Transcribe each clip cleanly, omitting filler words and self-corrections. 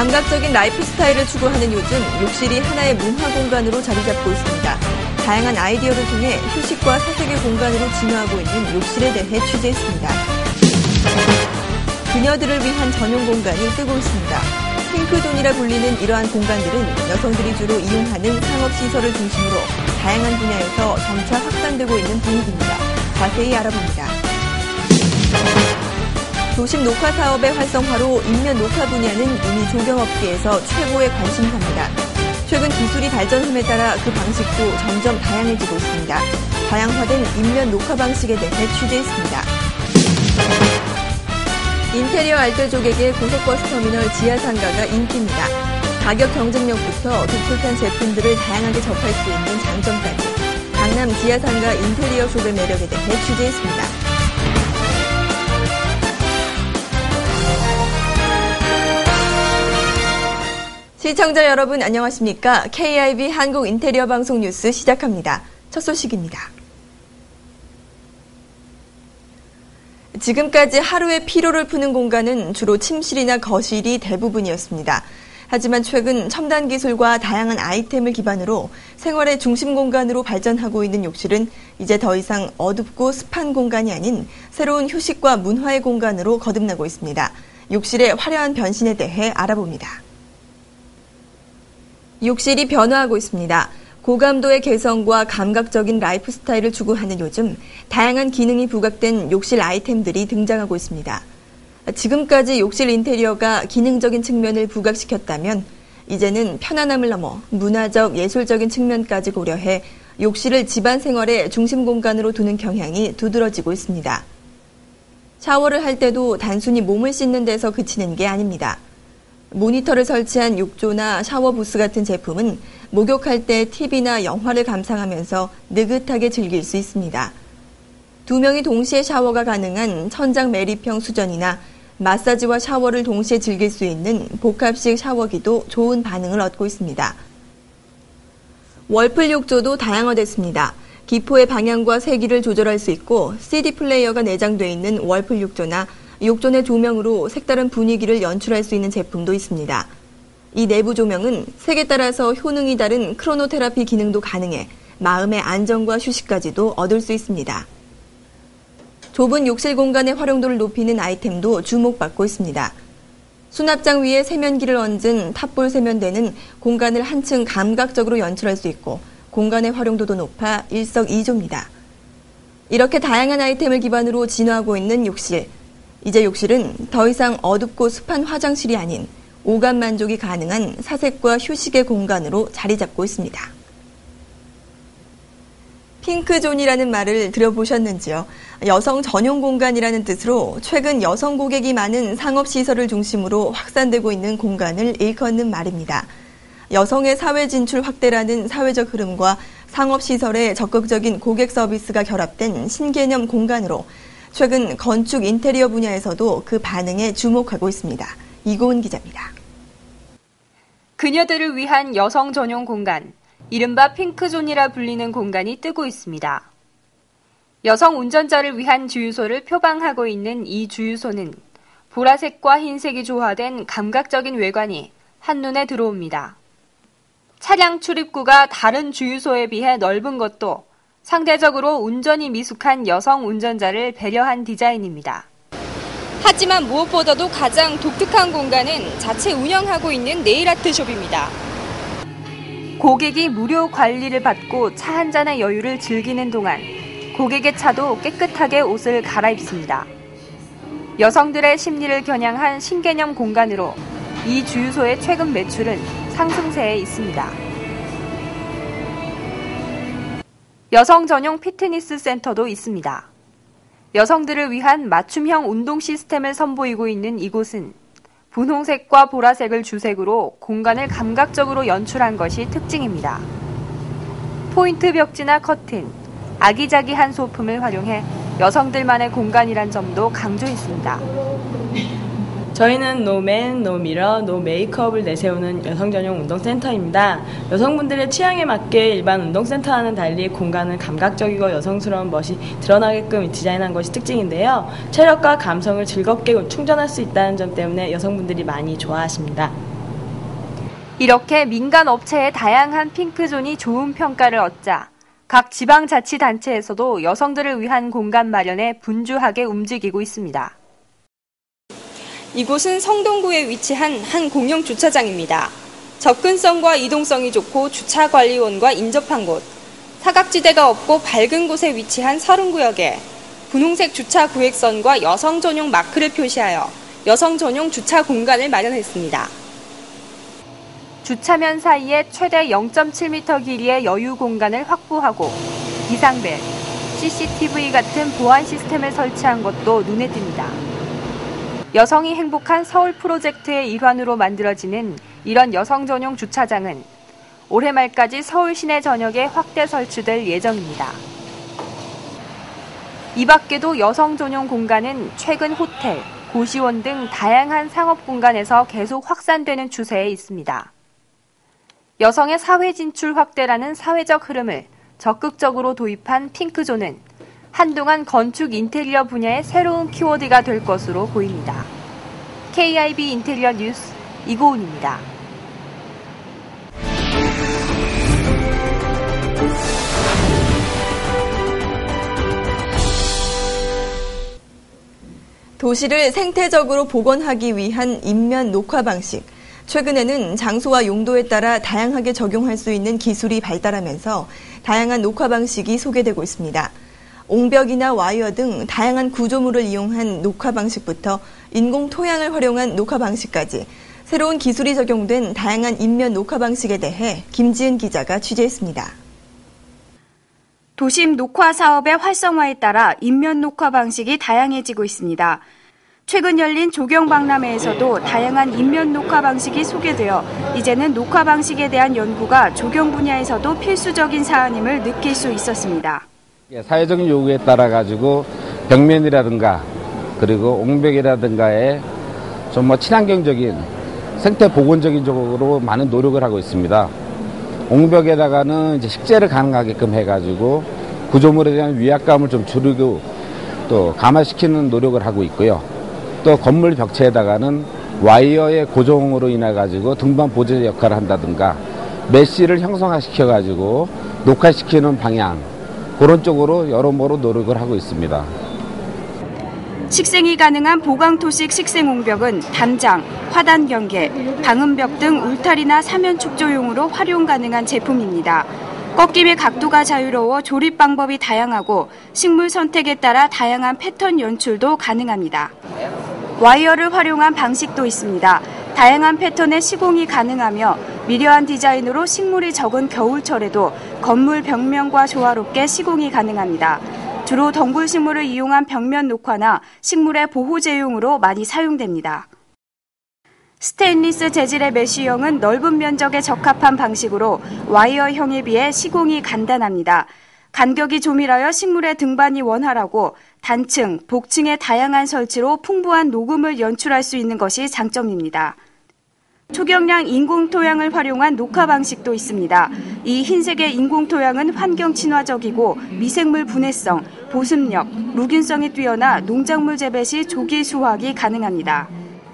감각적인 라이프 스타일을 추구하는 요즘 욕실이 하나의 문화 공간으로 자리 잡고 있습니다. 다양한 아이디어를 통해 휴식과 사색의 공간으로 진화하고 있는 욕실에 대해 취재했습니다. 그녀들을 위한 전용 공간이 뜨고 있습니다. 핑크존이라 불리는 이러한 공간들은 여성들이 주로 이용하는 상업시설을 중심으로 다양한 분야에서 점차 확산되고 있는 분위기입니다. 자세히 알아봅니다. 도심 녹화 사업의 활성화로 인면 녹화 분야는 이미 조경업계에서 최고의 관심사입니다. 최근 기술이 발전함에 따라 그 방식도 점점 다양해지고 있습니다. 다양화된 인면 녹화 방식에 대해 취재했습니다. 인테리어 알뜰족에게 고속버스 터미널 지하상가가 인기입니다. 가격 경쟁력부터 독특한 제품들을 다양하게 접할 수 있는 장점까지 강남 지하상가 인테리어 숍의 매력에 대해 취재했습니다. 시청자 여러분 안녕하십니까? KIB 한국 인테리어 방송 뉴스 시작합니다. 첫 소식입니다. 지금까지 하루의 피로를 푸는 공간은 주로 침실이나 거실이 대부분이었습니다. 하지만 최근 첨단 기술과 다양한 아이템을 기반으로 생활의 중심 공간으로 발전하고 있는 욕실은 이제 더 이상 어둡고 습한 공간이 아닌 새로운 휴식과 문화의 공간으로 거듭나고 있습니다. 욕실의 화려한 변신에 대해 알아봅니다. 욕실이 변화하고 있습니다. 고감도의 개성과 감각적인 라이프 스타일을 추구하는 요즘 다양한 기능이 부각된 욕실 아이템들이 등장하고 있습니다. 지금까지 욕실 인테리어가 기능적인 측면을 부각시켰다면 이제는 편안함을 넘어 문화적, 예술적인 측면까지 고려해 욕실을 집안 생활의 중심 공간으로 두는 경향이 두드러지고 있습니다. 샤워를 할 때도 단순히 몸을 씻는 데서 그치는 게 아닙니다. 모니터를 설치한 욕조나 샤워 부스 같은 제품은 목욕할 때 TV나 영화를 감상하면서 느긋하게 즐길 수 있습니다. 두 명이 동시에 샤워가 가능한 천장 매립형 수전이나 마사지와 샤워를 동시에 즐길 수 있는 복합식 샤워기도 좋은 반응을 얻고 있습니다. 월플 욕조도 다양화됐습니다. 기포의 방향과 세기를 조절할 수 있고 CD 플레이어가 내장되어 있는 월플 욕조나 욕조 내 조명으로 색다른 분위기를 연출할 수 있는 제품도 있습니다. 이 내부 조명은 색에 따라서 효능이 다른 크로노테라피 기능도 가능해 마음의 안정과 휴식까지도 얻을 수 있습니다. 좁은 욕실 공간의 활용도를 높이는 아이템도 주목받고 있습니다. 수납장 위에 세면기를 얹은 탑볼 세면대는 공간을 한층 감각적으로 연출할 수 있고 공간의 활용도도 높아 일석이조입니다. 이렇게 다양한 아이템을 기반으로 진화하고 있는 욕실. 이제 욕실은 더 이상 어둡고 습한 화장실이 아닌 오감 만족이 가능한 사색과 휴식의 공간으로 자리 잡고 있습니다. 핑크존이라는 말을 들어보셨는지요? 여성 전용 공간이라는 뜻으로 최근 여성 고객이 많은 상업시설을 중심으로 확산되고 있는 공간을 일컫는 말입니다. 여성의 사회 진출 확대라는 사회적 흐름과 상업시설의 적극적인 고객 서비스가 결합된 신개념 공간으로 최근 건축 인테리어 분야에서도 그 반응에 주목하고 있습니다. 이고은 기자입니다. 그녀들을 위한 여성 전용 공간, 이른바 핑크존이라 불리는 공간이 뜨고 있습니다. 여성 운전자를 위한 주유소를 표방하고 있는 이 주유소는 보라색과 흰색이 조화된 감각적인 외관이 한눈에 들어옵니다. 차량 출입구가 다른 주유소에 비해 넓은 것도 상대적으로 운전이 미숙한 여성 운전자를 배려한 디자인입니다. 하지만 무엇보다도 가장 독특한 공간은 자체 운영하고 있는 네일아트 숍입니다. 고객이 무료 관리를 받고 차 한 잔의 여유를 즐기는 동안 고객의 차도 깨끗하게 옷을 갈아입습니다. 여성들의 심리를 겨냥한 신개념 공간으로 이 주유소의 최근 매출은 상승세에 있습니다. 여성 전용 피트니스 센터도 있습니다. 여성들을 위한 맞춤형 운동 시스템을 선보이고 있는 이곳은 분홍색과 보라색을 주색으로 공간을 감각적으로 연출한 것이 특징입니다. 포인트 벽지나 커튼, 아기자기한 소품을 활용해 여성들만의 공간이란 점도 강조했습니다. 저희는 노맨, 노미러, 노메이크업을 내세우는 여성 전용 운동센터입니다. 여성분들의 취향에 맞게 일반 운동센터와는 달리 공간을 감각적이고 여성스러운 멋이 드러나게끔 디자인한 것이 특징인데요. 체력과 감성을 즐겁게 충전할 수 있다는 점 때문에 여성분들이 많이 좋아하십니다. 이렇게 민간 업체의 다양한 핑크존이 좋은 평가를 얻자 각 지방자치단체에서도 여성들을 위한 공간 마련에 분주하게 움직이고 있습니다. 이곳은 성동구에 위치한 한 공영 주차장입니다. 접근성과 이동성이 좋고 주차관리원과 인접한 곳, 사각지대가 없고 밝은 곳에 위치한 서른구역에 분홍색 주차 구획선과 여성 전용 마크를 표시하여 여성 전용 주차 공간을 마련했습니다. 주차면 사이에 최대 0.7m 길이의 여유 공간을 확보하고 비상벨, CCTV 같은 보안 시스템을 설치한 것도 눈에 띕니다. 여성이 행복한 서울 프로젝트의 일환으로 만들어지는 이런 여성 전용 주차장은 올해 말까지 서울 시내 전역에 확대 설치될 예정입니다. 이 밖에도 여성 전용 공간은 최근 호텔, 고시원 등 다양한 상업 공간에서 계속 확산되는 추세에 있습니다. 여성의 사회 진출 확대라는 사회적 흐름을 적극적으로 도입한 핑크존은 한동안 건축 인테리어 분야의 새로운 키워드가 될 것으로 보입니다. KIB 인테리어 뉴스 이고은입니다. 도시를 생태적으로 복원하기 위한 인면 녹화 방식. 최근에는 장소와 용도에 따라 다양하게 적용할 수 있는 기술이 발달하면서 다양한 녹화 방식이 소개되고 있습니다. 옹벽이나 와이어 등 다양한 구조물을 이용한 녹화 방식부터 인공 토양을 활용한 녹화 방식까지 새로운 기술이 적용된 다양한 인면 녹화 방식에 대해 김지은 기자가 취재했습니다. 도심 녹화 사업의 활성화에 따라 인면 녹화 방식이 다양해지고 있습니다. 최근 열린 조경박람회에서도 다양한 인면 녹화 방식이 소개되어 이제는 녹화 방식에 대한 연구가 조경 분야에서도 필수적인 사안임을 느낄 수 있었습니다. 사회적인 요구에 따라 가지고 벽면이라든가 그리고 옹벽이라든가에 좀 친환경적인 생태 복원적인 쪽으로 많은 노력을 하고 있습니다. 옹벽에다가는 이제 식재를 가능하게끔 해가지고 구조물에 대한 위압감을 좀 줄이고 또 감화시키는 노력을 하고 있고요. 또 건물 벽체에다가는 와이어의 고정으로 인해 가지고 등반 보조 역할을 한다든가 메쉬를 형성화시켜 가지고 녹화시키는 방향 그런 쪽으로 여러모로 노력을 하고 있습니다. 식생이 가능한 보강토식 식생옹벽은 담장, 화단 경계, 방음벽 등 울타리나 사면 축조용으로 활용 가능한 제품입니다. 꺾임의 각도가 자유로워 조립 방법이 다양하고 식물 선택에 따라 다양한 패턴 연출도 가능합니다. 와이어를 활용한 방식도 있습니다. 다양한 패턴의 시공이 가능하며 미려한 디자인으로 식물이 적은 겨울철에도 건물 벽면과 조화롭게 시공이 가능합니다. 주로 덩굴 식물을 이용한 벽면 녹화나 식물의 보호제용으로 많이 사용됩니다. 스테인리스 재질의 메쉬형은 넓은 면적에 적합한 방식으로 와이어형에 비해 시공이 간단합니다. 간격이 조밀하여 식물의 등반이 원활하고 단층, 복층의 다양한 설치로 풍부한 녹음을 연출할 수 있는 것이 장점입니다. 초경량 인공토양을 활용한 녹화 방식도 있습니다. 이 흰색의 인공토양은 환경 친화적이고 미생물 분해성, 보습력, 무균성이 뛰어나 농작물 재배 시 조기 수확이 가능합니다.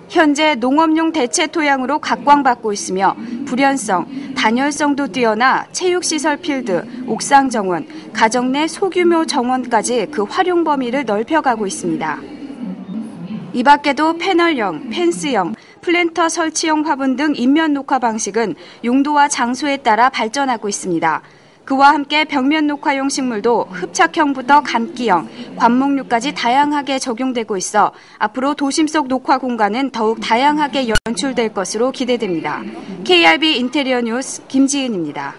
현재 농업용 대체 토양으로 각광받고 있으며 불연성, 단열성도 뛰어나 체육시설 필드, 옥상 정원, 가정 내 소규모 정원까지 그 활용 범위를 넓혀가고 있습니다. 이 밖에도 패널형, 펜스형, 플랜터 설치형 화분 등 인면 녹화 방식은 용도와 장소에 따라 발전하고 있습니다. 그와 함께 벽면 녹화용 식물도 흡착형부터 감기형, 관목류까지 다양하게 적용되고 있어 앞으로 도심 속 녹화 공간은 더욱 다양하게 연출될 것으로 기대됩니다. KRB 인테리어 뉴스 김지은입니다.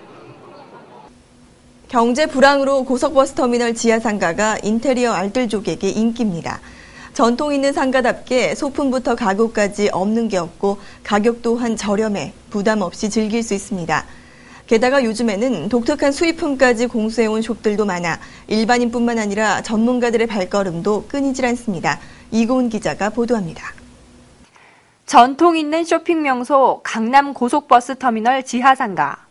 경제 불황으로 고속버스 터미널 지하 상가가 인테리어 알뜰족에게 인기입니다. 전통 있는 상가답게 소품부터 가구까지 없는 게 없고 가격 또한 저렴해 부담 없이 즐길 수 있습니다. 게다가 요즘에는 독특한 수입품까지 공수해온 숍들도 많아 일반인뿐만 아니라 전문가들의 발걸음도 끊이질 않습니다. 이고은 기자가 보도합니다. 전통 있는 쇼핑 명소 강남 고속버스 터미널 지하상가.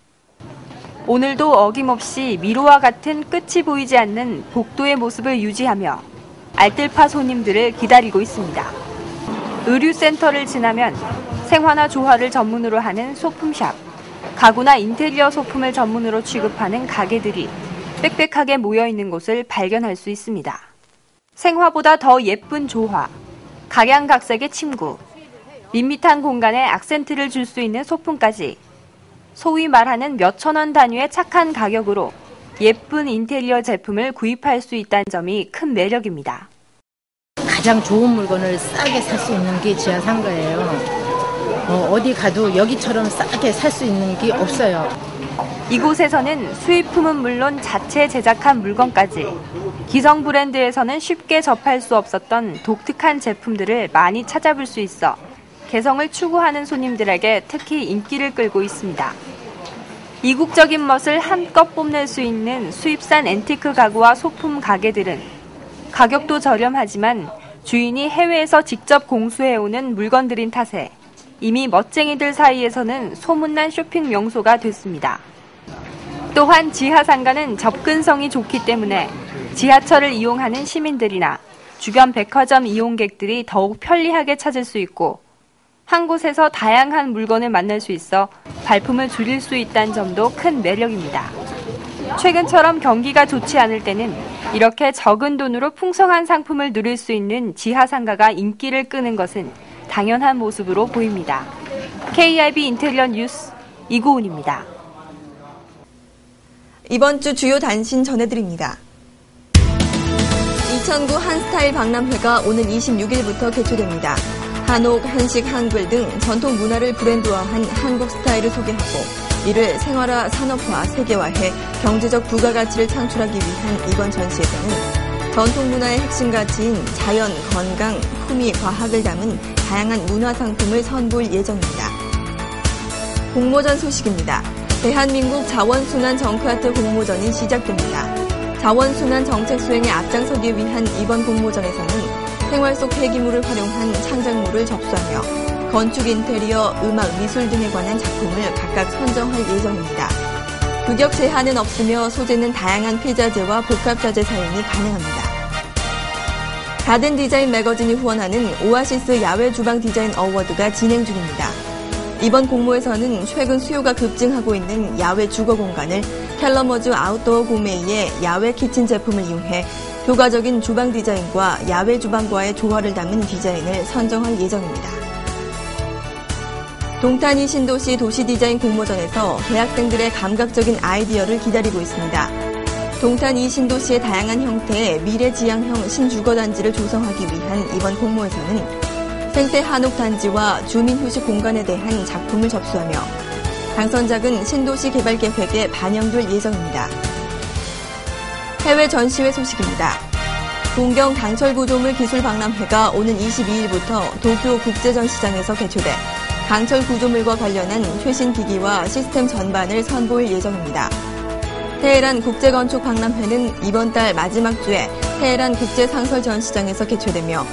오늘도 어김없이 미로와 같은 끝이 보이지 않는 복도의 모습을 유지하며 알뜰파 손님들을 기다리고 있습니다. 의류센터를 지나면 생화나 조화를 전문으로 하는 소품샵, 가구나 인테리어 소품을 전문으로 취급하는 가게들이 빽빽하게 모여있는 곳을 발견할 수 있습니다. 생화보다 더 예쁜 조화, 각양각색의 침구, 밋밋한 공간에 악센트를 줄 수 있는 소품까지 소위 말하는 몇천 원 단위의 착한 가격으로 예쁜 인테리어 제품을 구입할 수 있다는 점이 큰 매력입니다. 가장 좋은 물건을 싸게 살 수 있는 게 지하상가예요. 어디 가도 여기처럼 싸게 살 수 있는 게 없어요. 이곳에서는 수입품은 물론 자체 제작한 물건까지 기성 브랜드에서는 쉽게 접할 수 없었던 독특한 제품들을 많이 찾아볼 수 있어 개성을 추구하는 손님들에게 특히 인기를 끌고 있습니다. 이국적인 멋을 한껏 뽐낼 수 있는 수입산 앤티크 가구와 소품 가게들은 가격도 저렴하지만 주인이 해외에서 직접 공수해오는 물건들인 탓에 이미 멋쟁이들 사이에서는 소문난 쇼핑 명소가 됐습니다. 또한 지하상가는 접근성이 좋기 때문에 지하철을 이용하는 시민들이나 주변 백화점 이용객들이 더욱 편리하게 찾을 수 있고 한 곳에서 다양한 물건을 만날 수 있어 발품을 줄일 수 있다는 점도 큰 매력입니다. 최근처럼 경기가 좋지 않을 때는 이렇게 적은 돈으로 풍성한 상품을 누릴 수 있는 지하상가가 인기를 끄는 것은 당연한 모습으로 보입니다. KIB 인테리어 뉴스 이고은입니다. 이번 주 주요 단신 전해드립니다. 2009 한스타일 박람회가 오는 26일부터 개최됩니다. 한옥, 한식, 한글 등 전통 문화를 브랜드화한 한국 스타일을 소개하고 이를 생활화, 산업화, 세계화해 경제적 부가가치를 창출하기 위한 이번 전시에서는 전통 문화의 핵심 가치인 자연, 건강, 품위, 과학을 담은 다양한 문화 상품을 선보일 예정입니다. 공모전 소식입니다. 대한민국 자원순환 정크아트 공모전이 시작됩니다. 자원순환 정책 수행에 앞장서기 위한 이번 공모전에서는 생활 속 폐기물을 활용한 창작물을 접수하며 건축, 인테리어, 음악, 미술 등에 관한 작품을 각각 선정할 예정입니다. 규격 제한은 없으며 소재는 다양한 피자재와 복합자재 사용이 가능합니다. 가든 디자인 매거진이 후원하는 오아시스 야외 주방 디자인 어워드가 진행 중입니다. 이번 공모에서는 최근 수요가 급증하고 있는 야외 주거 공간을 캘러머즈 아웃도어 고메이의 야외 키친 제품을 이용해 효과적인 주방 디자인과 야외 주방과의 조화를 담은 디자인을 선정할 예정입니다. 동탄이 신도시 도시디자인 공모전에서 대학생들의 감각적인 아이디어를 기다리고 있습니다. 동탄이 신도시의 다양한 형태의 미래지향형 신주거단지를 조성하기 위한 이번 공모에서는 생태 한옥단지와 주민휴식 공간에 대한 작품을 접수하며 당선작은 신도시 개발계획에 반영될 예정입니다. 해외 전시회 소식입니다. 동경 강철구조물 기술박람회가 오는 22일부터 도쿄 국제전시장에서 개최돼 강철 구조물과 관련한 최신 기기와 시스템 전반을 선보일 예정입니다. 테헤란 국제건축박람회는 이번 달 마지막 주에 테헤란 국제상설전시장에서 개최되며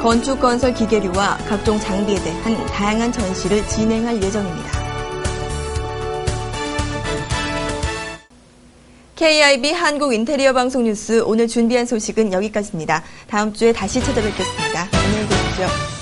건축 건설 기계류와 각종 장비에 대한 다양한 전시를 진행할 예정입니다. KIB 한국 인테리어 방송 뉴스 오늘 준비한 소식은 여기까지입니다. 다음 주에 다시 찾아뵙겠습니다. 안녕히 계십시오.